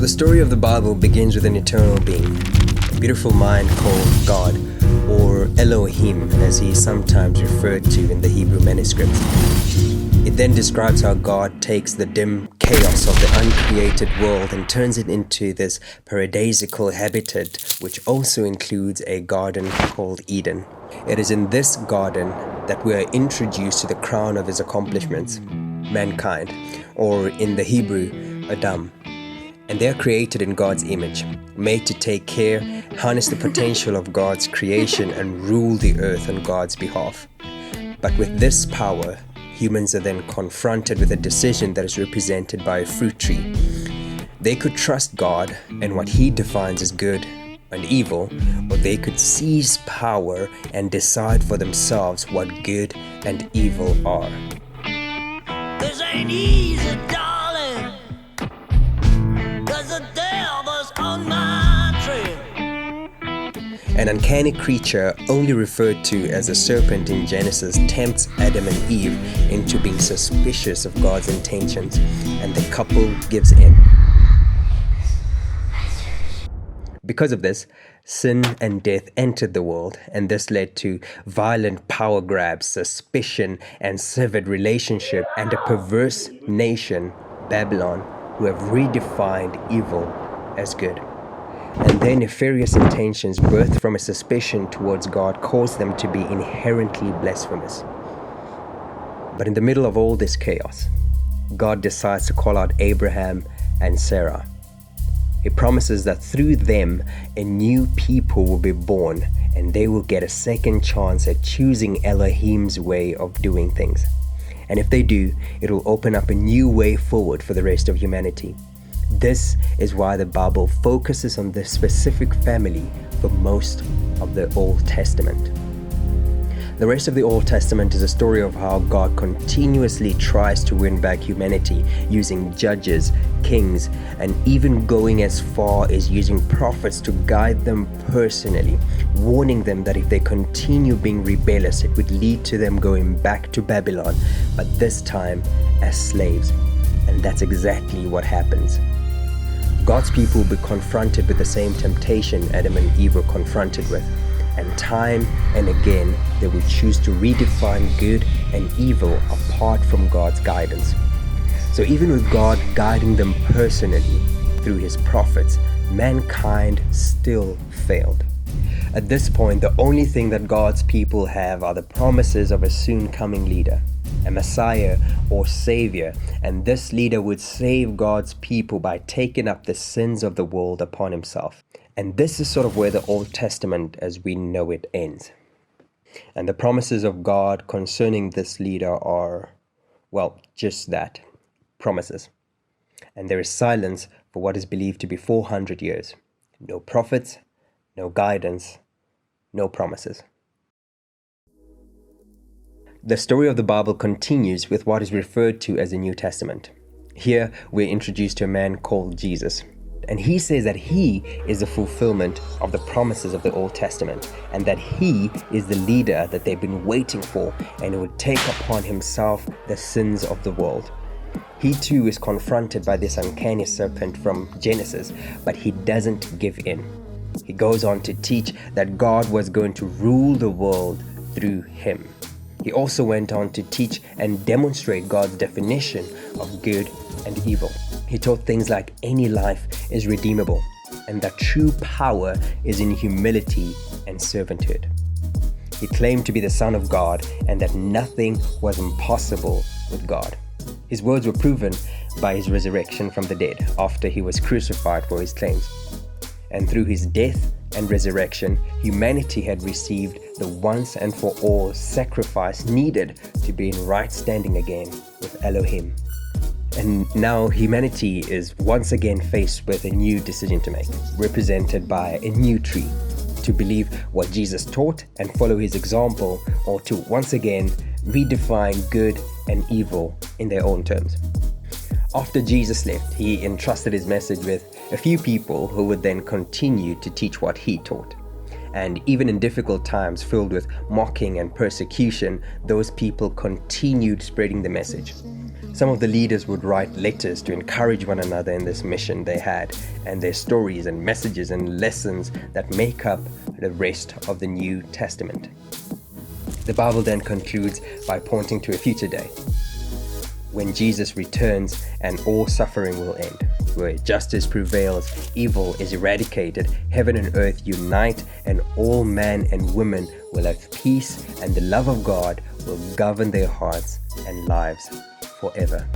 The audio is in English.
So the story of the Bible begins with an eternal being, a beautiful mind called God, or Elohim as he is sometimes referred to in the Hebrew manuscripts. It then describes how God takes the dim chaos of the uncreated world and turns it into this paradisical habitat, which also includes a garden called Eden. It is in this garden that we are introduced to the crown of his accomplishments, mankind, or in the Hebrew, Adam. And they are created in God's image, made to take care, harness the potential of God's creation, and rule the earth on God's behalf. But with this power, humans are then confronted with a decision that is represented by a fruit tree. They could trust God and what he defines as good and evil, or they could seize power and decide for themselves what good and evil are. This ain't easy, darling, 'cause the devil's on my trail. An uncanny creature, only referred to as a serpent in Genesis, tempts Adam and Eve into being suspicious of God's intentions, and the couple gives in. Because of this, sin and death entered the world, and this led to violent power grabs, suspicion, and severed relationship, and a perverse nation, Babylon, who have redefined evil as good. And their nefarious intentions, birthed from a suspicion towards God, caused them to be inherently blasphemous. But in the middle of all this chaos, God decides to call out Abraham and Sarah. He promises that through them, a new people will be born, and they will get a second chance at choosing Elohim's way of doing things. And if they do, it will open up a new way forward for the rest of humanity. This is why the Bible focuses on this specific family for most of the Old Testament. The rest of the Old Testament is a story of how God continuously tries to win back humanity using judges, kings, and even going as far as using prophets to guide them personally, warning them that if they continue being rebellious, it would lead to them going back to Babylon, but this time as slaves. And that's exactly what happens. God's people will be confronted with the same temptation Adam and Eve were confronted with. And time and again, they will choose to redefine good and evil apart from God's guidance. So even with God guiding them personally through his prophets, mankind still failed. At this point, the only thing that God's people have are the promises of a soon coming leader, a Messiah or Savior, and this leader would save God's people by taking up the sins of the world upon himself. And this is sort of where the Old Testament as we know it ends. And the promises of God concerning this leader are, well, just that, promises. And there is silence for what is believed to be 400 years. No prophets, no guidance, no promises. The story of the Bible continues with what is referred to as the New Testament. Here we're introduced to a man called Jesus. And he says that he is the fulfillment of the promises of the Old Testament, and that he is the leader that they've been waiting for, and who would take upon himself the sins of the world. He too is confronted by this uncanny serpent from Genesis, but he doesn't give in. He goes on to teach that God was going to rule the world through him. He also went on to teach and demonstrate God's definition of good and evil. He taught things like any life is redeemable, and that true power is in humility and servanthood. He claimed to be the Son of God, and that nothing was impossible with God. His words were proven by his resurrection from the dead after he was crucified for his claims. And through his death and resurrection, humanity had received the once and for all sacrifice needed to be in right standing again with Elohim. And now humanity is once again faced with a new decision to make, represented by a new tree: to believe what Jesus taught and follow his example, or to once again redefine good and evil in their own terms. After Jesus left, he entrusted his message with a few people who would then continue to teach what he taught. And even in difficult times filled with mocking and persecution, those people continued spreading the message. Some of the leaders would write letters to encourage one another in this mission they had, and their stories and messages and lessons that make up the rest of the New Testament. The Bible then concludes by pointing to a future day, when Jesus returns and all suffering will end, where justice prevails, evil is eradicated, heaven and earth unite, and all men and women will have peace, and the love of God will govern their hearts and lives forever.